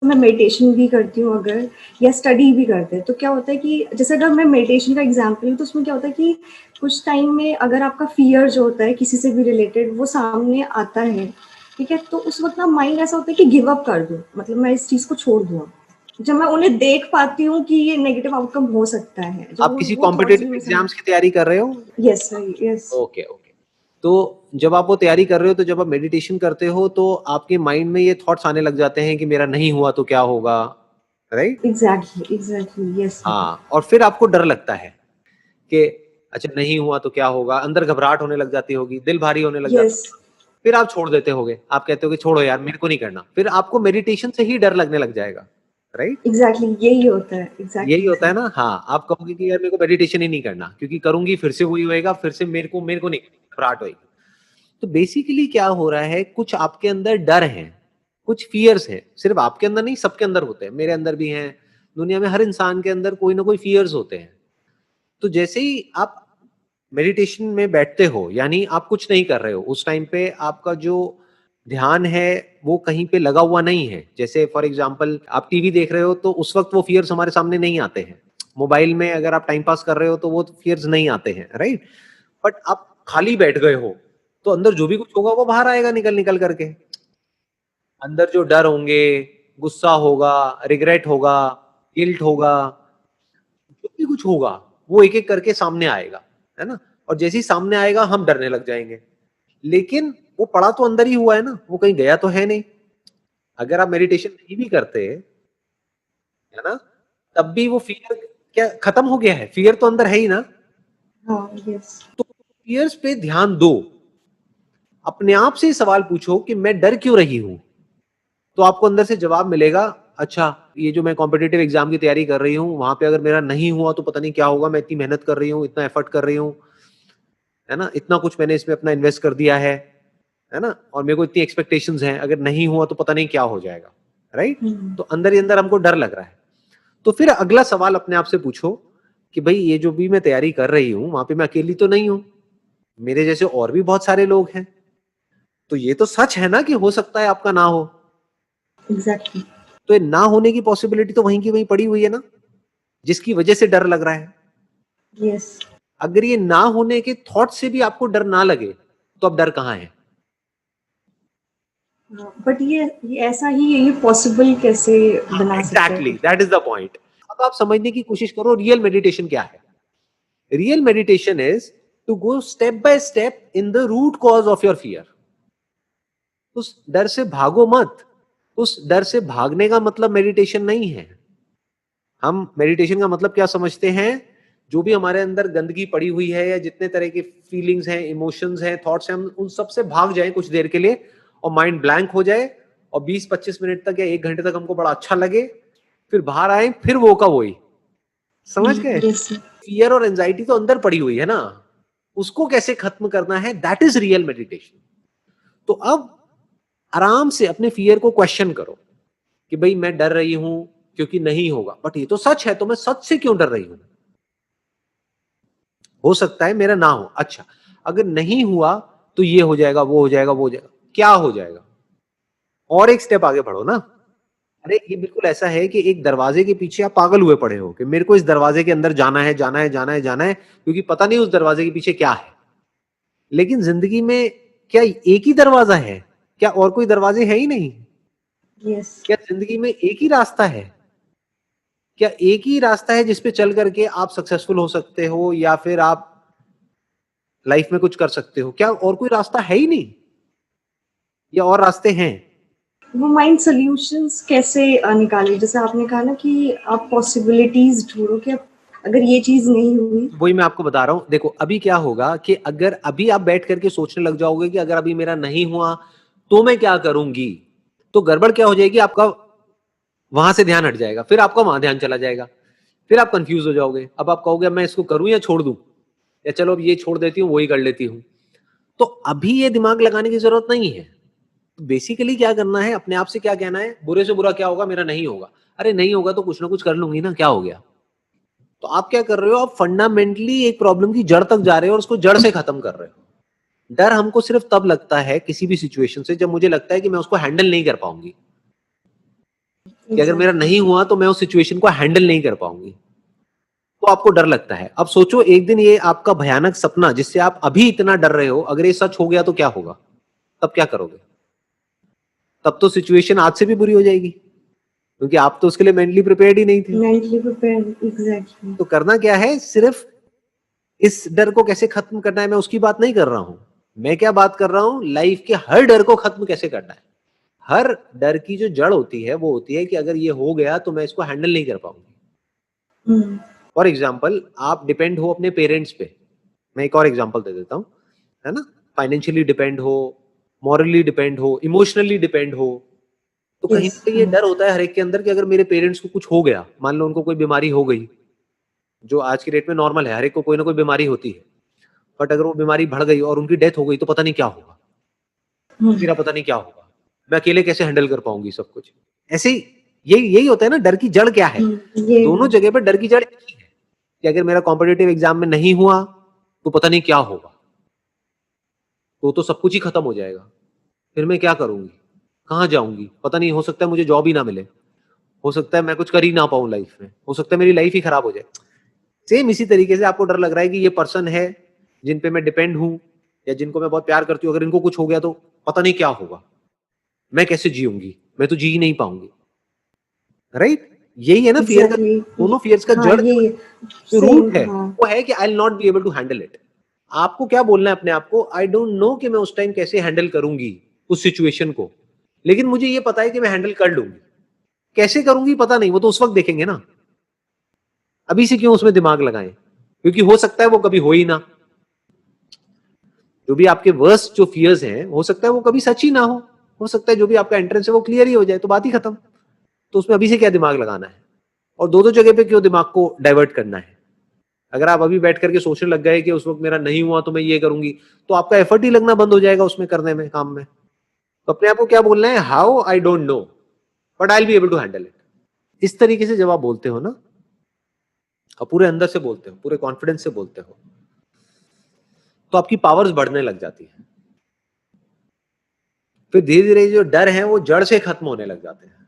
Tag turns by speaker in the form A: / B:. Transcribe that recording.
A: मैं मेडिटेशन भी करती हूँ अगर, या स्टडी भी करते हैं, तो क्या होता है कि जैसे अगर मैं मेडिटेशन का एग्जांपल लूँ तो उसमें क्या होता है कि कुछ टाइम में अगर आपका फियर जो होता है किसी से भी रिलेटेड वो सामने आता है, ठीक है, तो उस वक्त ना माइंड ऐसा होता है कि गिव अप कर दूं, मतलब मैं इस चीज को छोड़ दूं। जब मैं उन्हें देख पाती हूँ कि ये नेगेटिव आउटकम हो सकता है, जब
B: आप किसी
A: वो थॉट्स भी
B: कॉम्पिटिटिव
A: मेरे सामने।
B: एग्जाम्स की तैयारी कर रहे हो?
A: Yes sir, yes.
B: Okay okay. तो जब आप वो तैयारी कर रहे हो, तो जब आप मेडिटेशन करते हो तो आपके माइंड में ये थॉट्स आने लग जाते हैं कि मेरा नहीं हुआ तो क्या होगा, right?
A: Exactly exactly, yes sir.
B: हाँ, और फिर आपको डर लगता है कि अच्छा नहीं हुआ तो क्या होगा, अंदर घबराहट होने लग जाती होगी, दिल भारी होने लग जाता
A: यस।
B: होगा। फिर आप छोड़ देते होगे, आप कहते हो कि छोड़ो यार, मेरे को नहीं करना, फिर आपको मेडिटेशन से ही डर लगने लग जाएगा, राइट?
A: एग्जैक्टली यही होता है,
B: यही
A: एग्जैक्टली
B: होता है
A: सर।
B: ना। हाँ, आप कहोगे कि यार मेरे को मेडिटेशन ही नहीं करना, क्योंकि करूंगी फिर से वही होएगा, फिर से मेरे को नहीं, घबराहट होगी। तो बेसिकली क्या हो रहा है, कुछ आपके अंदर डर हैं, कुछ फियर्स हैं, सिर्फ आपके अंदर नहीं, सबके अंदर होते हैं, मेरे अंदर भी हैं, दुनिया में हर इंसान के अंदर कोई ना कोई फियर्स होते हैं। तो जैसे ही आप मेडिटेशन में बैठते हो, यानी आप कुछ नहीं कर रहे हो, उस टाइम पे आपका जो ध्यान है वो कहीं पे लगा हुआ नहीं है। जैसे फॉर एग्जांपल आप टीवी देख रहे हो तो उस वक्त वो फियर्स हमारे सामने नहीं आते हैं। मोबाइल में अगर आप टाइम पास कर रहे हो तो वो फियर्स नहीं आते हैं, राइट? बट आप खाली बैठ गए हो तो अंदर जो भी कुछ होगा वो बाहर आएगा निकल निकल करके। अंदर जो डर होंगे, गुस्सा होगा, रिग्रेट होगा, गिल्ट होगा, जो भी कुछ होगा वो एक एक करके सामने आएगा, है ना? और जैसे ही सामने आएगा हम डरने लग जाएंगे। लेकिन वो पड़ा तो अंदर ही हुआ है ना, वो कहीं गया तो है नहीं। अगर आप मेडिटेशन नहीं भी करते, है ना, तब भी वो फियर क्या खत्म हो गया है? फियर तो अंदर है ही ना।
A: हाँ, यस।
B: तो फियर्स पे ध्यान दो, अपने आप से सवाल पूछो कि मैं डर क्यों रही हूं। तो आपको अंदर से जवाब मिलेगा, अच्छा ये जो मैं कॉम्पिटिटिव एग्जाम की तैयारी कर रही हूँ वहां पे अगर मेरा नहीं हुआ तो पता नहीं क्या होगा, मैं इतनी मेहनत कर रही हूँ, इतना एफर्ट कर रही हूँ, है ना, इतना कुछ मैंने इसमें अपना इन्वेस्ट कर दिया है ना, और मेरे को इतनी एक्सपेक्टेशंस हैं, अगर नहीं हुआ तो पता नहीं क्या हो जाएगा, राइट? तो अंदर ही अंदर हमको डर लग रहा है। तो फिर अगला सवाल अपने आप से पूछो कि भाई ये जो भी मैं तैयारी कर रही हूँ वहां पे मैं अकेली तो नहीं हूं, मेरे जैसे और भी बहुत सारे लोग हैं। तो ये तो सच है ना कि हो सकता है आपका ना हो।
A: एग्जैक्टली।
B: तो ये ना होने की पॉसिबिलिटी तो वहीं की वहीं पड़ी हुई है ना, जिसकी वजह से डर लग रहा है।
A: यस।
B: अगर ये ना होने के थॉट से भी आपको डर ना लगे तो अब डर कहां है?
A: बट ये ऐसा ही है, ये पॉसिबल कैसे बना सकते
B: एग्जैक्टली,
A: हैं?
B: That is the point. अब आप समझने की कोशिश करो रियल मेडिटेशन क्या है। Real meditation is to go step by step in the root cause of your fear. उस डर से भागो मत। उस डर से भागने का मतलब मेडिटेशन नहीं है। हम मेडिटेशन का मतलब क्या समझते हैं? जो भी हमारे अंदर गंदगी पड़ी हुई है या जितने तरह के फीलिंग्स हैं, इमोशंस हैं, थॉट्स हैं, हम उन सब से भाग जाएं कुछ देर के लिए और माइंड ब्लैंक हो जाए और 20-25 मिनट तक या 1 घंटे तक हमको बड़ा अच्छा लगे, फिर बाहर आए, फिर वो का वही। समझ गए?
A: Yes sir.
B: फियर और एंजाइटी तो अंदर पड़ी हुई है ना, उसको कैसे खत्म करना है, दैट इज रियल मेडिटेशन। तो अब आराम से अपने फियर को क्वेश्चन करो कि भाई मैं डर रही हूं क्योंकि नहीं होगा, बट ये तो सच है, तो मैं सच से क्यों डर रही हूं? हो सकता है मेरा ना हो, अच्छा अगर नहीं हुआ तो ये हो जाएगा, वो हो जाएगा, वो हो जाएगा, क्या हो जाएगा? और एक स्टेप आगे बढ़ो ना। अरे ये बिल्कुल ऐसा है कि एक दरवाजे के पीछे आप पागल हुए पड़े हो कि मेरे को इस दरवाजे के अंदर जाना है, जाना है, जाना है, जाना है, क्योंकि पता नहीं उस दरवाजे के पीछे क्या है। लेकिन जिंदगी में क्या एक ही दरवाजा है? क्या और कोई दरवाजे है ही नहीं?
A: यस।
B: क्या जिंदगी में एक ही रास्ता है? क्या एक ही रास्ता है जिसपे चल करके आप सक्सेसफुल हो सकते हो या फिर आप लाइफ में कुछ कर सकते हो? क्या और कोई रास्ता है ही नहीं या और रास्ते हैं?
A: वो माइंड सॉल्यूशंस कैसे निकाले, जैसे आपने कहा ना कि आप पॉसिबिलिटीज ढूंढो कि अगर ये चीज नहीं हुई।
B: वही मैं आपको बता रहा हूं। देखो अभी क्या होगा कि अगर अभी आप बैठ करके सोचने लग जाओगे कि अगर अभी मेरा नहीं हुआ तो मैं क्या करूंगी, तो गड़बड़ क्या हो जाएगी, आपका वहां से ध्यान हट जाएगा, फिर आपका वहां ध्यान चला जाएगा, फिर आप कंफ्यूज हो जाओगे। अब आप कहोगे अब मैं इसको करूं या छोड़ दूं, या चलो अब ये छोड़ देती हूँ वही कर लेती हूँ। तो अभी ये दिमाग लगाने की जरूरत नहीं है। बेसिकली क्या करना है, अपने आप से क्या कहना है, बुरे से बुरा क्या होगा, मेरा नहीं होगा। अरे नहीं होगा तो कुछ ना कुछ कर लूंगी ना, क्या हो गया? तो आप क्या कर रहे हो, आप फंडामेंटली एक प्रॉब्लम की जड़ तक जा रहे हो और उसको जड़ से खत्म कर रहे हो। डर हमको सिर्फ तब लगता है किसी भी सिचुएशन से जब मुझे लगता है कि मैं उसको हैंडल नहीं कर पाऊंगी। कि अगर मेरा नहीं हुआ तो मैं उस सिचुएशन को हैंडल नहीं कर पाऊंगी, तो आपको डर लगता है। अब सोचो एक दिन ये आपका भयानक सपना जिससे आप अभी इतना डर रहे हो, अगर ये सच हो गया तो क्या होगा? तब क्या करोगे? तब तो सिचुएशन आज से भी बुरी हो जाएगी, क्योंकि आप तो उसके लिए मेंटली प्रिपेयर्ड ही नहीं थे।
A: Mentally prepared, exactly.
B: तो करना क्या है, सिर्फ इस डर को कैसे खत्म करना है, मैं उसकी बात नहीं कर रहा हूं। मैं क्या बात कर रहा हूं, लाइफ के हर डर को खत्म कैसे करना है। हर डर की जो जड़ होती है वो होती है कि अगर ये हो गया तो मैं इसको हैंडल नहीं कर पाऊंगी। फॉर एग्जाम्पल, आप डिपेंड हो अपने पेरेंट्स पे। मैं एक और एग्जाम्पल दे देता हूँ, है ना। फाइनेंशियली डिपेंड हो, मॉरली डिपेंड हो, इमोशनली डिपेंड हो, तो कहीं ना कहीं ये डर होता है हर एक के अंदर कि अगर मेरे पेरेंट्स को कुछ हो गया, मान लो उनको कोई बीमारी हो गई, जो आज की डेट में नॉर्मल है, हर एक को कोई ना कोई बीमारी होती है, बट अगर वो बीमारी बढ़ गई और उनकी डेथ हो गई तो पता नहीं क्या होगा, मेरा पता नहीं क्या होगा, मैं अकेले कैसे हैंडल कर पाऊंगी सब कुछ। ऐसे ही यही यही होता है ना, डर की जड़ क्या है। दोनों जगह पर डर की जड़ एक ही है कि अगर मेरा कॉम्पिटिटिव एग्जाम में नहीं हुआ तो पता नहीं क्या होगा, तो सब कुछ ही खत्म हो जाएगा, फिर मैं क्या करूंगी, कहाँ जाऊंगी, पता नहीं, हो सकता है मुझे जॉब ही ना मिले, हो सकता है मैं कुछ कर ही ना पाऊं लाइफ में, हो सकता है मेरी लाइफ ही खराब हो जाए। सेम इसी तरीके से आपको डर लग रहा है कि ये पर्सन है जिन पे मैं डिपेंड हूं या जिनको मैं बहुत प्यार करती हूँ, अगर इनको कुछ हो गया तो पता नहीं क्या होगा, मैं कैसे जीऊंगी, मैं तो जी ही नहीं पाऊंगी। राइट, यही है ना फियर का। दोनों फियर्स का जड़ जो रूट है वो है कि I will not be able to handle it. आपको क्या बोलना है अपने आप को, आई डोंट नो कि मैं उस टाइम कैसे हैंडल करूंगी उस सिचुएशन को, लेकिन मुझे ये पता है कि मैं हैंडल कर लूंगी। कैसे करूंगी पता नहीं, वो तो उस वक्त देखेंगे ना, अभी से क्यों उसमें दिमाग लगाएं, क्योंकि हो सकता है वो कभी हो ही ना। जो भी आपके वर्स्ट जो फियर्स हैं, हो सकता है वो कभी सच ही ना हो सकता है जो भी आपका एंट्रेंस है वो क्लियर ही हो जाए, तो बात ही खत्म। तो उसमें अभी से क्या दिमाग लगाना है, और दो जगह पे क्यों दिमाग को डाइवर्ट करना है। अगर आप अभी बैठ करके सोचने लग गए कि उस वक्त मेरा नहीं हुआ तो मैं ये करूंगी, तो आपका एफर्ट ही लगना बंद हो जाएगा उसमें करने में, काम में। तो अपने आप को क्या बोलना है, how I don't know but I will be able to handle it. इस तरीके से जब आप बोलते हो ना, और पूरे अंदर से बोलते हो, पूरे कॉन्फिडेंस से बोलते हो, तो आपकी पावर्स बढ़ने लग जाती है। फिर धीरे धीरे जो डर है वो जड़ से खत्म होने लग जाते हैं।